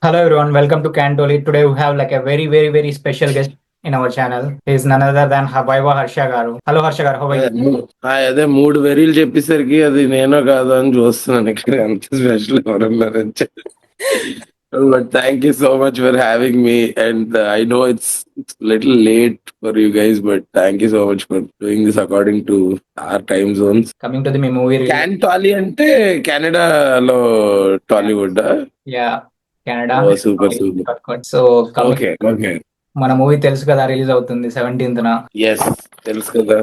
Hello everyone, welcome to Cantoli. Today we have like a very special guest in our channel. He is none other than Vaiva Harsha Garu. Hello Harsha Garu, how are you? అదే 3 వెరీలు చెప్పేసరికి అది నేనో కాదో అని చూస్తున్నాను ఇక్కడ అంత special ఎవరన్నారని but thank you so much for having me and I know it's little late for you guys but thank you so much for doing this according to our time zones. Coming to the movie release. Can tolly అంటే కెనడాలో Tollywood. Yeah, Canada. Super So coming okay okay మన movie తెలుసు కదా, release అవుతుంది 17th. Yes తెలుసు కదా.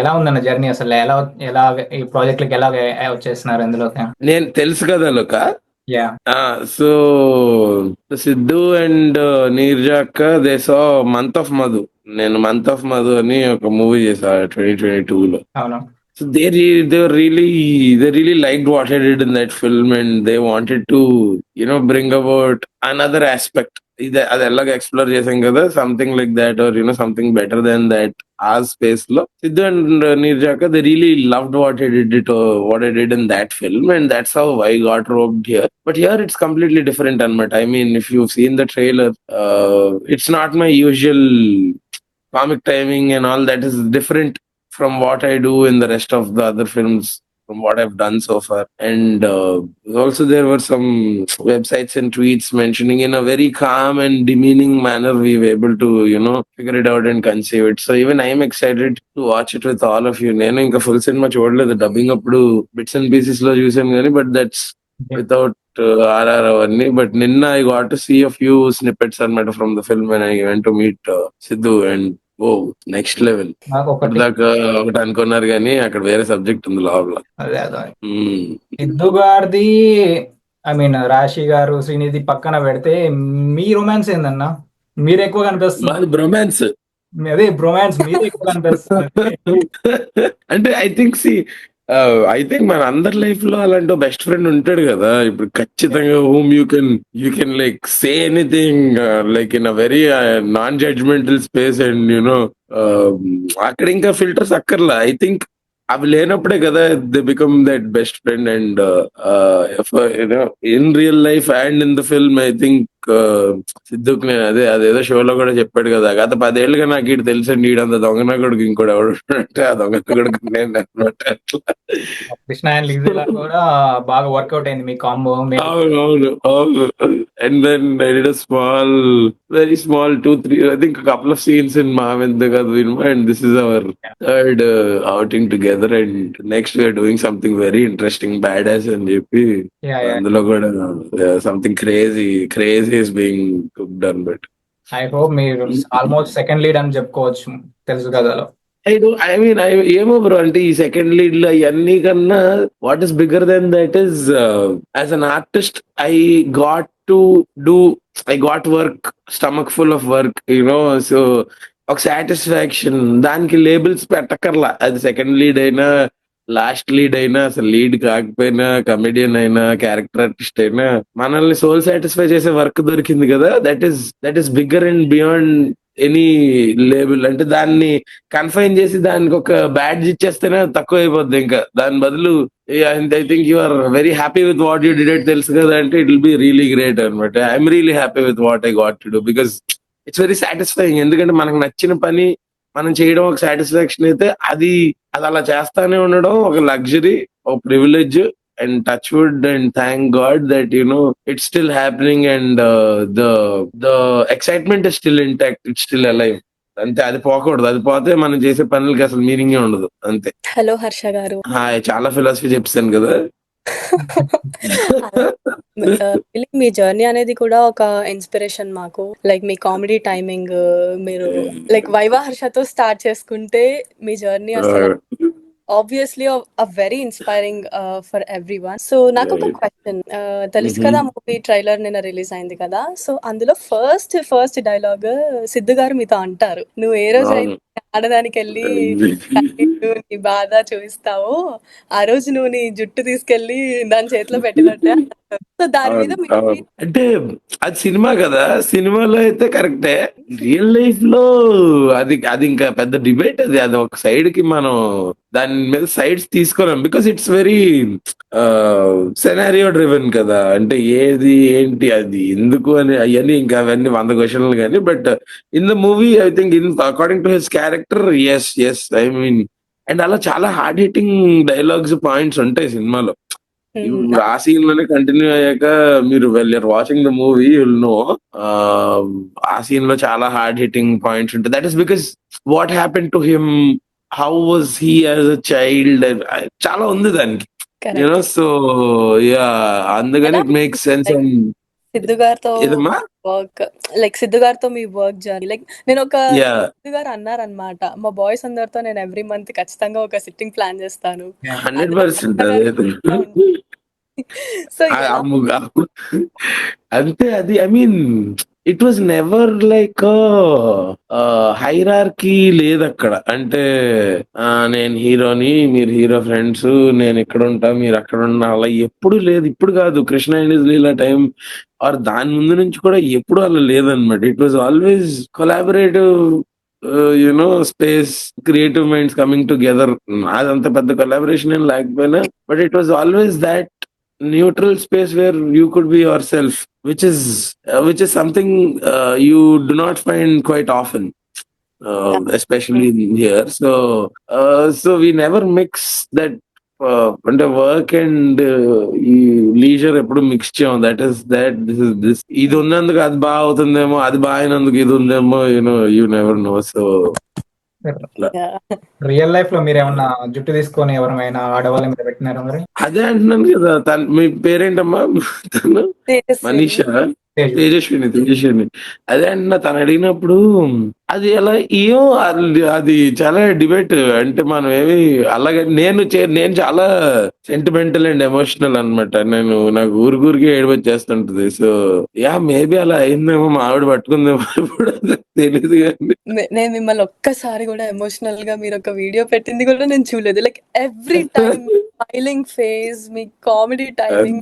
ఎలా ఉందన్న జర్నీ, అసలు ఎలా ఈ ప్రాజెక్ట్ లకి ఎలా వచ్చేస్తున్నారు ఎందులోకి? నేను తెలుసు కదా Lokah. Yeah so Siddhu and నీర్జాక్క they saw month of Madhu. నేను మంత్ ఆఫ్ మధు అని ఒక మూవీ చేసా 2022లో. అవును. So they really liked what I did in that film and they wanted to bring about another aspect. అది ఎలాగ ఎక్స్ప్లోర్ చేసాం కదా, something like that or something better than that ఆ స్పేస్ లో సిద్ధు అండ్ నీర్జాక they really loved what I did in that film and that's how I got roped here. But here it's completely different అన్నమాట. I mean if you seen the trailer, it's not my usual comic timing and all that is different from what I do in the rest of the other films, from what I've done so far. And also there were some websites and tweets mentioning in a very calm and demeaning manner we were able to figure it out and conceive it. So even I am excited to watch it with all of you. నేను ఇంకా full cinema చూడలేదు, dubbing అప్పుడు bits and pieces లో చూసాను కానీ, but that's without RR అవన్నీ. But నిన్న I got to see a few snippets అన్నమాట from the film and I went to meet Siddhu and oh next level. దాకా ఒకటి అనుకున్నారు కానీ అక్కడ వేరే సబ్జెక్ట్ ఉంది లోపల. సిద్ధు గారిది, ఐ మీన్ రాశి గారు, శ్రీనిధి పక్కన పెడితే మీ రొమాన్స్ ఏందన్నా? మీరు ఎక్కువ కనిపిస్తుంది. బ్రొమాన్స్ అదే బ్రొమాన్స్ మీరు ఎక్కువ కనిపిస్తుంది. అంటే ఐ థింక్ మన అందరి లైఫ్ లో అలాంటి బెస్ట్ ఫ్రెండ్ ఉంటాడు కదా. ఇప్పుడు ఖచ్చితంగా whom you can like say anything like in a very non judgmental space and అక్కడ ఇంకా ఫిల్టర్స్ అక్కర్లా. ఐ థింక్ అవి లేనప్పుడే కదా they become that best friend. And in real life and in the film I think సిద్ధుకు నేను అదేదో షోలో కూడా చెప్పాడు కదా, గత 10 ఏళ్ళుగా నాకు ఇటు తెలుసండి ఈడంత దొంగన కొడుకు ఇంకోటి ఎవడు అంటే ఆ దొంగన కొడుకు నేను అనమాట. అట్లా కృష్ణ అండ్ లిజా కూడా బాగా వర్కౌట్ అయింది మీ కాంబో. అవును. And then I did a small, very small 2-3 I think a couple of scenes in Mahavendra Vinma, and this is our third outing together and next we are doing something very interesting, badass అని చెప్పి అందులో కూడా something crazy is being cooked on. But I hope మీరు almost second lead అని చెప్పుకోవచ్చు తెలుసు కథలో. ఏమో బ్రో, అంటే ఈ సెకండ్ లీడ్ లో ఇవన్నీ కన్నా what is bigger than that is as an artist I got work, stomach full of work so ఒక సాటిస్ఫాక్షన్. దానికి లేబుల్స్ పెట్టకర్లా, అది సెకండ్ లీడ్ అయినా లాస్ట్ లీడ్ అయినా అసలు లీడ్ కాకపోయినా కమెడియన్ అయినా క్యారెక్టర్ ఆర్టిస్ట్ అయినా మనల్ని సోల్ సాటిస్ఫై చేసే వర్క్ దొరికింది కదా. That is bigger and beyond any label. అంటే దాన్ని కన్ఫైన్ చేసి దానికి ఒక బ్యాడ్జ్ ఇచ్చేస్తేనే తక్కువ అయిపోద్ది. ఇంకా దాని బదులు I think you are very happy with what you did తెలుసు కదా అంటే it will be really great అనమాట. I'm really happy with what I got to do because it's very satisfying. ఎందుకంటే మనకు నచ్చిన పని మనం చేయడం ఒక సాటిస్ఫాక్షన్ అయితే అది అలా చేస్తానే ఉండడం ఒక లగ్జరీ, ఒక privilege. And touch wood and thank God that it's still happening and the excitement is still intact, it's still alive. అంతే, అది పోకూడదు. అది పోతే మనం చేసే పనులకి అసలు మీనింగే ఉండదు. అంతే. హలో హర్ష గారు. హాయ్, చాలా ఫిలాసఫీ చెప్పాను కదా. మీ జర్నీ అనేది కూడా ఒక ఇన్స్పిరేషన్ మాకు. లైక్ మీ కామెడీ టైమింగ్, మీరు లైక్ వైవా హర్షతో స్టార్ట్ చేసుకుంటే మీ జర్నీ అసలు obviously very inspiring for every one. So నాకు ఒక క్వశ్చన్, తెలుసు కదా మూవీ ట్రైలర్ నిన్న రిలీజ్ అయింది కదా, సో అందులో ఫస్ట్ డైలాగ్ సిద్ధు గారు మీతో అంటారు, నువ్వు ఏ రోజు అయితే ఆడదానికి వెళ్ళి నీ బాధ చూపిస్తావో ఆ రోజు నువ్వు నీ జుట్టు తీసుకెళ్లి దాని చేతిలో పెట్టినట్టే చేస్తారు. సో దాని మీద అవును, మీ అవును. అంటే అది సినిమా కదా, సినిమాలో అయితే కరెక్టే. రియల్ లైఫ్ లో అది అది ఇంకా పెద్ద డిబేట్. అది అది ఒక సైడ్ కి మనం దాని మీద సైడ్స్ తీసుకోలేం, because it's very scenario driven కదా. అంటే ఏది ఏంటి అది ఎందుకు అని అవన్నీ ఇంకా అవన్నీ 100 క్వశ్చన్లు కానీ. But in the movie I think in according to his character, yes yes, I mean. And అలా చాలా హార్డ్ హిట్టింగ్ డైలాగ్స్ పాయింట్స్ ఉంటాయి సినిమాలో. ఇప్పుడు ఆ సీన్ లోనే కంటిన్యూ అయ్యాక మీరు well you're watching the movie will know. ఆ సీన్ లో చాలా హార్డ్ హిట్టింగ్ పాయింట్స్ ఉంటాయి. That is because what happen to him, how was he as a child, చాలా ఉంది దానికి. You know, correct. సో యా, అందుకని ఎలా it makes sense. Like Siddhu గారితో ఏదమ్మా? వర్క్, లైక్ సిద్ధు గారితో మీ వర్క్ జర్నీ, లైక్ నేను ఒక యా, సిద్ధు గారు అన్నారనమాట, మా బాయ్స్ అందరితో నేను ఎవ్రీ మంత్ ఖచ్చితంగా ఒక సిట్టింగ్ ప్లాన్ చేస్తాను, 100% అందులో అదే. సో ఆ ఎలా అంతే అది. I mean it was never like hierarchy లేదు అక్కడ. అంటే నేను హీరోని, మీరు హీరో ఫ్రెండ్స్, నేను ఇక్కడ ఉంటా మీరు అక్కడ ఉన్నా, అలా ఎప్పుడు లేదు. ఇప్పుడు కాదు, Krishna and is Leela time or దాని ముందు నుంచి కూడా ఎప్పుడు అలా లేదనమాట. It was always collaborative, you know, space, creative minds coming together. అదంత పెద్ద కొలాబరేషన్ ఏం లేకపోయినా, but it was always that neutral space where you could be yourself, which is something you do not find quite often, especially in here. So we never mix that. అంటే work and ఈ leisure ఎప్పుడు mix చేయం. This ఇది ఉన్నందుకు అది బాగా అవుతుందేమో, అది బాగా అయినందుకు ఇది ఉందేమో, you never know. So real life లో మీరు ఏమన్నా జుట్టు తీసుకొని ఎవరైనా ఆడవాళ్ళ మీద పెట్టినారా మరి? అదే అంటున్నాను కదా. మీ పేరేంటమ్మా? తను మనీషా, తేజస్విని. అదే అంటున్నా, తను అడిగినప్పుడు అది ఎలా ఏమో అది చాలా డిబేట్. అంటే మనం ఏమి అలాగే నేను చాలా సెంటిమెంటల్ అండ్ ఎమోషనల్ అన్నమాట. నాకు ఊరికి ఏడుపు వచ్చేస్తుంటది. సో యా, మేబీ అలా అయిందేమో, మా ఆవిడ పట్టుకుందేమో ఇప్పుడు తెలియదు కానీ. నేను మిమ్మల్ని ఒక్కసారి కూడా ఎమోషనల్ గా మీరు ఒక వీడియో పెట్టింది కూడా నేను చూడలేదు. Like every time smiling face, మీ కామెడీ టైమింగ్,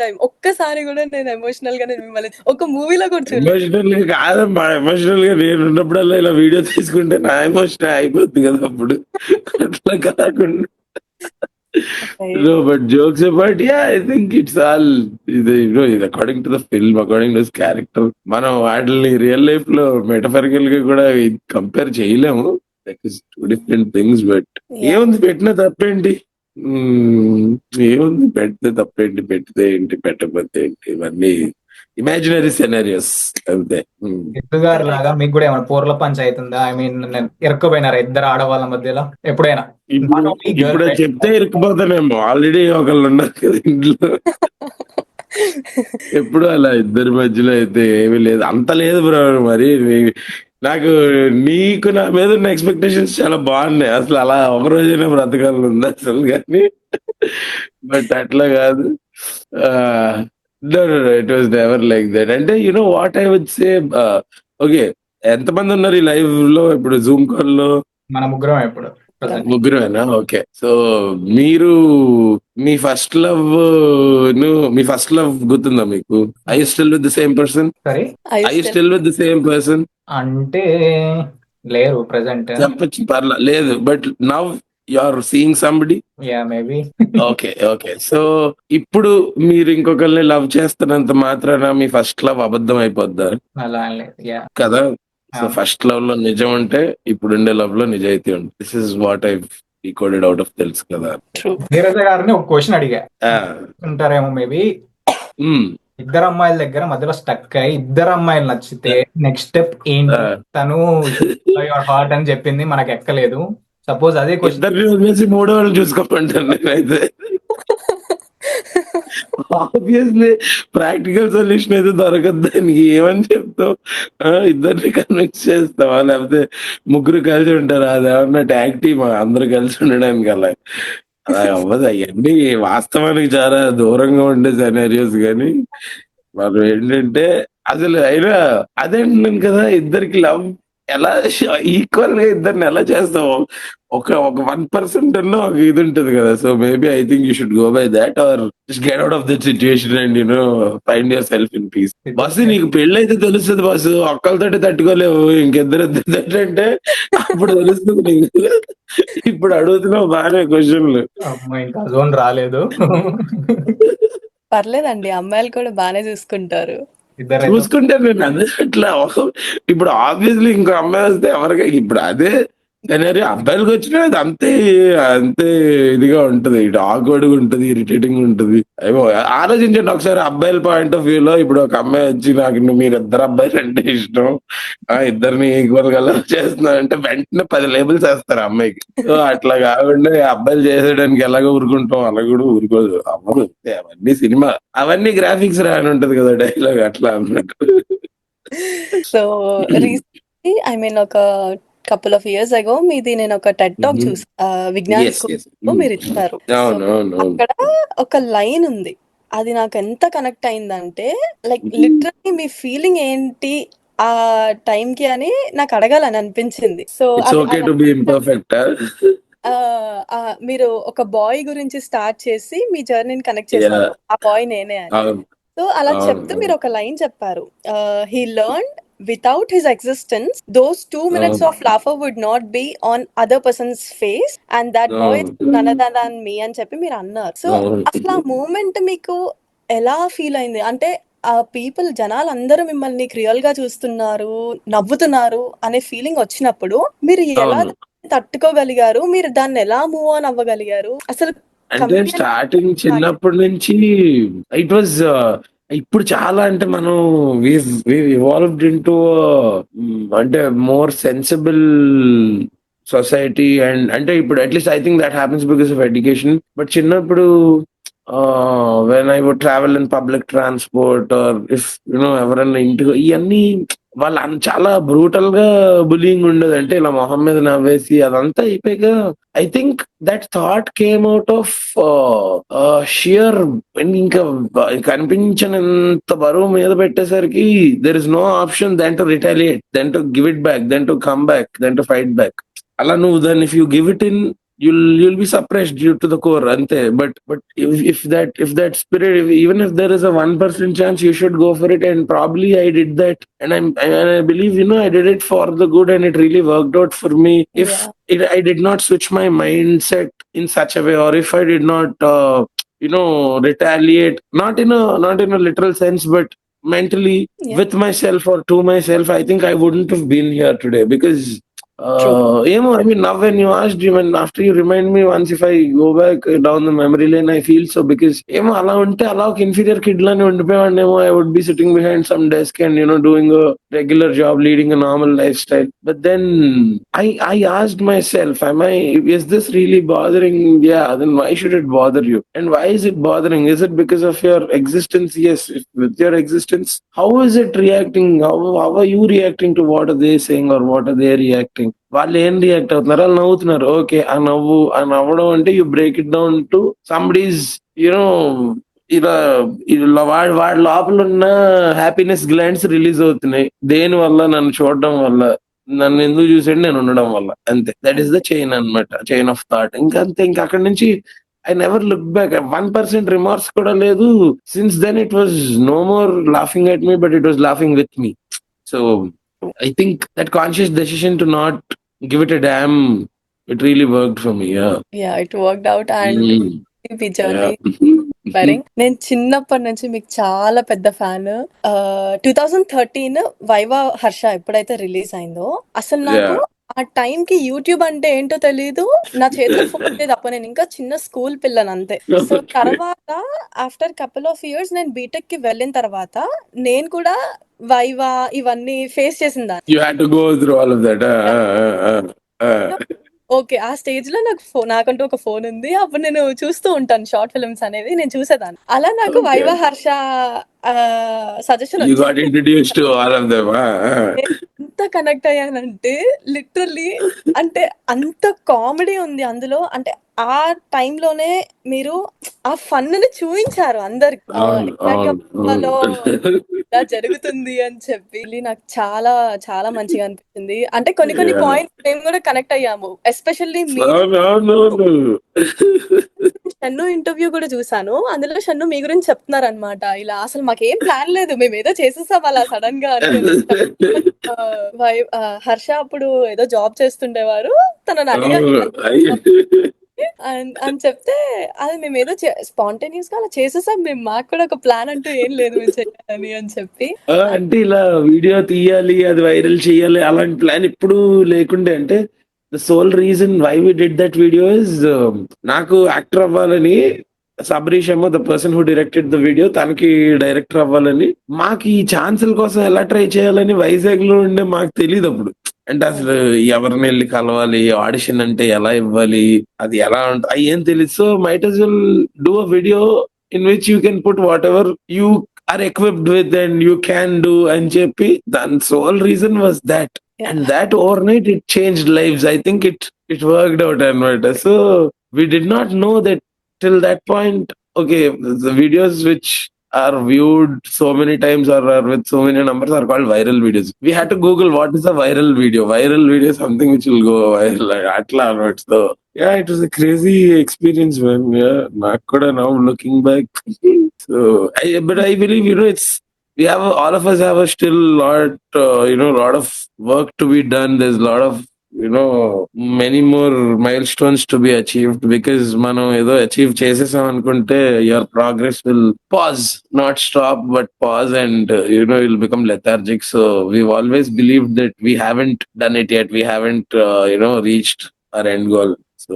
టైం ఒక్కసారి కూడా నేను ఎమోషనల్ గా నేను మిమ్మల్ని ఒక మూవీలో కూడా చూడలేదు. ఎమోషనల్ గా కాదమ్మా, ఎమోషనల్ గా నేను ఉన్నప్పుడల్లా ఇలా వీడియో తీసుకుంటే నా ఎమోషన్ అయిపోతుంది కదా అప్పుడు. అట్లా కాకుండా but jokes about, yeah, I think it's all ఇది according to the film, according to character. మనం వాటిని రియల్ లైఫ్ లో మెటఫరికల్ గా కూడా కంపేర్ చేయలేము. Two different things. బట్ ఏముంది, పెట్టిన తప్పేంటి? ఏముంది, పెడితే తప్పేంటి, పెట్టితే ఏంటి, పెట్టకపోతే ఏంటి, ఇవన్నీ ఇమాజినరీ సెనారియోస్ అంతే. సిద్ధు గారు లాగా మీకు కూడా ఏమైనా పూర్ల పంచాయతీ ఉందా? ఐ మీన్ ఇరుక్కుపోయినారా ఇద్దరు ఆడవాళ్ళ మధ్యలో ఎప్పుడైనా? ఇప్పుడు చెప్తే ఇరుక్కుపోతానేమో, ఆల్రెడీ ఒకళ్ళు ఉన్నారు కదా ఇంట్లో. ఎప్పుడు అలా ఇద్దరి మధ్యలో అయితే ఏమీ లేదు, అంత లేదు బ్రో. మరి నాకు నీకు నా మీద ఉన్న ఎక్స్పెక్టేషన్స్ చాలా బాగున్నాయి. అసలు అలా ఒక రోజైనా బ్రతకాలని ఉంది అసలు, కానీ బట్ అట్లా కాదు. It was never like that. అంటే what I would say, okay, ఎంతమంది ఉన్నారు ఈ లైవ్ లో ఇప్పుడు జూమ్ కాల్ లో? మన ముగ్గురం ఎప్పుడు ముగ్గురేనా? ఓకే. సో మీరు మీ ఫస్ట్ లవ్ గుర్తుందా మీకు? I you still with the same person? సరే, I you still with the same person? అంటే లేరు ప్రెసెంట్. చెప్పచ్చు, పర్లా లేదు. But now you are seeing somebody? Yeah, maybe. Okay. So ఇప్పుడు మీరు ఇంకొకరిని లవ్ చేస్తున్నంత మాత్రాన మీ ఫస్ట్ లవ్ అబద్ధం అయిపోద్దా? అలా లేదు. యా కదా. సో ఫస్ట్ లవ్ లో నిజం ఉంటే ఇప్పుడుండే లవ్ లో నిజాయితీ ఉంటుంది. This is what I decoded out of తెలుసు కదా. నీరజ గారిని ఒక క్వశ్చన్ అడిగా, ఉంటారేమో మేబీ. ఇద్దరు అమ్మాయిల దగ్గర మధ్యలో స్టక్ అయ్యి ఇద్దరు అమ్మాయిలు నచ్చితే నెక్స్ట్ స్టెప్ ఏంటి? తను యువర్ హార్ట్ అని చెప్పింది, మనకు ఎక్కలేదు. సపోజ్ అదే క్వశ్చన్ మూడో వాళ్ళు చూసుకోమంటాను నేనైతే. ఆబ్వియస్లీ ప్రాక్టికల్ సొల్యూషన్ అయితే దొరకదు దానికి. ఏమని చెప్తావు? ఇద్దరిని కన్విన్స్ చేస్తావా? లేకపోతే ముగ్గురు కలిసి ఉంటారా? అదేమన్నా ట్యాగ్ టీమ్ అందరు కలిసి ఉండడానికి? అలా అవ్వదు. అవన్నీ వాస్తవానికి చాలా దూరంగా ఉండే సెనారియోస్. కానీ మనం ఏంటంటే అసలు అయినా అదే అంటున్నాను కదా, ఇద్దరికి లవ్ ఎలా ఈక్వల్ గా ఇద్దరిని ఎలా చేస్తావు? ఒక 1% అన్న ఒక ఇది ఉంటుంది కదా. So maybe I think you should go by that or just get out of that situation and find yourself in peace. బస్సు నీకు పెళ్ళైతే తెలుస్తుంది బస్సు, ఒక్కళ్ళతోటి తట్టుకోలేవు, ఇంకిద్దరు అంటే అప్పుడు తెలుస్తుంది నీకు. ఇప్పుడు అడుగుతున్నావు బాగానే క్వశ్చన్లు. అమ్మాయి ఇంకా జోన్ రాలేదు. పర్లేదండి, అమ్మాయిలు కూడా బానే చూసుకుంటారు. ఇద్దరైతే చూసుకుంటే నేను అదే అట్లా ఇప్పుడు ఆబ్వియస్లీ ఇంకో అమ్మాయి వస్తే ఎవరికి ఇప్పుడు అదే సినారియో అబ్బాయిలకు వచ్చినా అది అంతే అంతే ఇదిగా ఉంటది, ఇటు ఆక్వర్డ్గా ఉంటది, ఇరిటేటింగ్ ఉంటది. ఏమో ఆలోచించండి ఒకసారి అబ్బాయిల పాయింట్ ఆఫ్ వ్యూ లో. ఇప్పుడు ఒక అమ్మాయి వచ్చి నాకు మీరు ఇద్దరు అబ్బాయిలు అంటే ఇష్టం, ఇద్దరిని ఈక్వల్ గా చేస్తున్నా అంటే వెంటనే 10 లేబుల్స్ వేస్తారు అమ్మాయికి. సో అట్లా కాకుండా అబ్బాయిలు చేసేయడానికి ఎలాగో ఊరుకుంటాం, అలా కూడా ఊరుకోదు అవ్వదు. అవన్నీ సినిమా, అవన్నీ గ్రాఫిక్స్ రాని ఉంటది కదా డైలాగ్, అట్లా అన్నట్టు. సో రీసెంట్లీ ఐ మీన్ ఒక కపుల్ ఆఫ్ ఇయర్స్ అగో మీది నేను ఒక టెడ్ టాక్ చూసి విజ్ఞాన్ Yes, స్కూల్ yes. మీరు ఇచ్చారు. అవును అవును అవును. అక్కడ ఒక లైన్ ఉంది, అది నాకు ఎంత కనెక్ట్ అయిందంటే లైక్ లిటరల్లీ మీ ఫీలింగ్ ఏంటి ఆ టైం కి అని నాకు అడగాలని అనిపించింది. So it's okay to be imperfect. మీరు ఒక బాయ్ గురించి స్టార్ట్ చేసి మీ జర్నీని కనెక్ట్ చేశారు, ఆ బాయ్ నేనే అని. అవును సో అలా అవును, చెప్తూ మీరు ఒక లైన్ చెప్పారు, he learned without his existence those 2 minutes of laughter would not be on other person's face and that boy is none other than me అని చెప్పి మీరు అన్నారు. సో అసలు ఆ మూమెంట్ మీకు ఎలా ఫీల్ అయింది? అంటే ఆ పీపుల్ జనాలందరూ మిమ్మల్ని రియల్ గా చూస్తున్నారు, నవ్వుతున్నారు అనే ఫీలింగ్ వచ్చినప్పుడు మీరు ఎలా అవును. తట్టుకోగలిగారు? మీరు దాన్ని ఎలా మూవ్ ఆన్ అవ్వగలిగారు? అసలు అంటే స్టార్టింగ్ చిన్నప్పటి నుంచి ఇట్ వాజ్ ఇప్పుడు చాలా అంటే మనం ఇవాల్వ్డ్ ఇంటూ అంటే మోర్ సెన్సిబుల్ సొసైటీ. అండ్ అంటే ఇప్పుడు at least I think that happens because of education. But చిన్నప్పుడు when I would travel in public transport or if ఎవరైనా ఇంటికి ఇవన్నీ వాళ్ళు చాలా బ్రూటల్ గా బులింగ్ ఉండదు. అంటే ఇలా మొహం మీద నవ్వేసి అదంతా అయిపోయాక I think that thought came out of sheer. ఇంకా కనిపించినంత బరువు మీద పెట్టేసరికి there is no option then to retaliate, then to give it back, then to come back, then to fight back. అలా నువ్వు దాన్ని if you give it in you'll be suppressed due to the core ante. But if that spirit, even if there is a 1% chance, you should go for it. And probably I did that, and I believe I did it for the good, and it really worked out for me. If I did not switch my mindset in such a way, or if I did not retaliate, not in a literal sense, but mentally with myself or to myself, I think I wouldn't have been here today. Because I mean, now when you asked, even after you remind me once, if I go back down the memory lane, I feel so. Because ala unte ala ok inferior kid lane undipoyannemo, I would be sitting behind some desk and doing a regular job, leading a normal lifestyle. But then I asked myself, is this really bothering? Yeah, then why should it bother you? And why is it bothering? Is it because of your existence? Yes. With your existence, how is it reacting? How are you reacting to what are they saying, or what are they reacting? వాళ్ళు ఏం react అవుతున్నారు? వాళ్ళు నవ్వుతున్నారు, okay. ఆ నవ్వడం అంటే you break it down to somebody's ఇలా వాడి లోపల ఉన్న హ్యాపీనెస్ గ్లాండ్స్ రిలీజ్ అవుతున్నాయి. దేని వల్ల? నన్ను చూడడం వల్ల, నన్ను ఎందుకు చూసాడు, నేను ఉండడం వల్ల. అంతే. దట్ ఈస్ ద చైన్ అన్నమాట, చైన్ ఆఫ్ థాట్. ఇంకా అంతే. ఇంకా అక్కడి నుంచి I never looked back. 1% remorse kuda ledu. Since then it was no more laughing at me, but it was laughing with me. So I think that conscious decision to not give it a damn, it really worked for me. Yeah, it worked out. And me journey నేను చిన్నప్పటి నుంచి మీకు చాలా పెద్ద fan. 2013 viva Harsha ఎప్పుడైతే release అయిందో, అసలు నాకు ఆ టైం కి యూట్యూబ్ అంటే ఏంటో తెలీదు, నా చేతిలో ఫోన్ లేదు. అప్పుడు నేను ఇంకా చిన్న స్కూల్ పిల్లని అంతే. సో తర్వాత ఆఫ్టర్ కపుల్ ఆఫ్ ఇయర్స్ నేను బీటెక్ కి వెళ్ళిన తర్వాత నేను కూడా వైవా ఇవన్నీ ఫేస్ చేసిందాన్ని. You had to go through all of that. Okay, ఆ స్టేజ్ లో నాకంటూ ఒక ఫోన్ ఉంది. అప్పుడు నేను చూస్తూ ఉంటాను షార్ట్ ఫిల్మ్స్ అనేవి, నేను చూసేదాన్ని. అలా నాకు వైవా హర్ష సజెషన్ ఎంత కనెక్ట్ అయ్యానంటే లిటరల్లీ, అంటే అంత కామెడీ ఉంది అందులో. అంటే ఆ టైంలోనే మీరు ఆ ఫన్‌ని చూయించారు అందరికి. అవును. ఇట్లాగే అవును. సినిమాలో అవును. ఇలా జరుగుతుంది అని చెప్పి నాకు చాలా చాలా మంచిగా అనిపించింది. అంటే కొన్ని కొన్ని యాహ్! పాయింట్స్ మేము కూడా కనెక్ట్ అయ్యాము. ఎస్పెషల్లీ మీరు అవునవునవును. షన్ను ఇంటర్వ్యూ కూడా చూసాను. అందులో షన్ను మీ గురించి చెప్తున్నారనమాట. ఇలా అసలు మాకేం ప్లాన్ లేదు. మేమేదో చేసేసాం అలా సడెన్‌గా అనుకోని. హర్ష అప్పుడు ఏదో జాబ్ చేస్తుండేవారు. తనని అడిగారు అవును. ఇలా అని చెప్తే అది మేమేదో స్పాంటేనియస్‌గా అలా చేసేసాం మేము. మాకు కూడా ఒక ప్లాన్ అంటూ ఏం లేదు మేము చేయాలని అని చెప్పి. అంటే ఇలా వీడియో తీయాలి, అది వైరల్ చేయాలి అలాంటి ప్లాన్ ఎప్పుడూ లేకుండే. అంటే the sole reason why we did that video is నాకు యాక్టర్ అవ్వాలని, సబరీష్ ఏమో the person who directed the video తనకి డైరెక్టర్ అవ్వాలని. మాకు ఈ ఛాన్సుల కోసం ఎలా ట్రై చేయాలని వైజాగ్ లో ఉండే మాకు తెలియదు అప్పుడు. అంటే అసలు ఎవరిని వెళ్ళి కలవాలి, ఆడిషన్ అంటే ఎలా ఇవ్వాలి, అది ఎలా ఉంటుంది అవి ఏం తెలియదు. So might as well do a video in which you can put what ever you are equipped with and you can do and JP. The sole reason was that. Yeah. And that overnight it changed lives. I think it worked out and so we did not know that till that point. Okay, the videos which are viewed so many times or are with so many numbers are called viral videos. We had to Google what is a viral video. Viral video is something which will go viral. Atla onwards. So yeah, it was a crazy experience, man. Yeah, Nakoda now looking back. So, but I believe it's we have all of us have a still lot lot of work to be done. There's a lot of many more milestones to be achieved because మనం ఏదో achieve చేసేసాం అనుకుంటే your progress will pause, not stop but pause, and you'll become lethargic. So we've always believed that we haven't done it yet. We haven't reached our end goal. So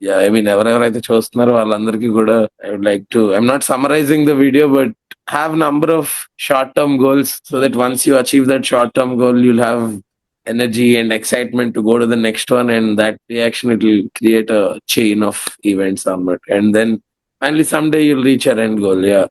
yeah, I mean ఎవరెవరైతే చూస్తున్నారో వాళ్ళందరికీ కూడా I would like to, I'm not summarizing the video, but have number of short term goals so that once you achieve that short term goal you'll have energy and excitement to go to the next one, and that reaction it will create a chain of events onward, and then finally someday you'll reach your end goal. Yeah.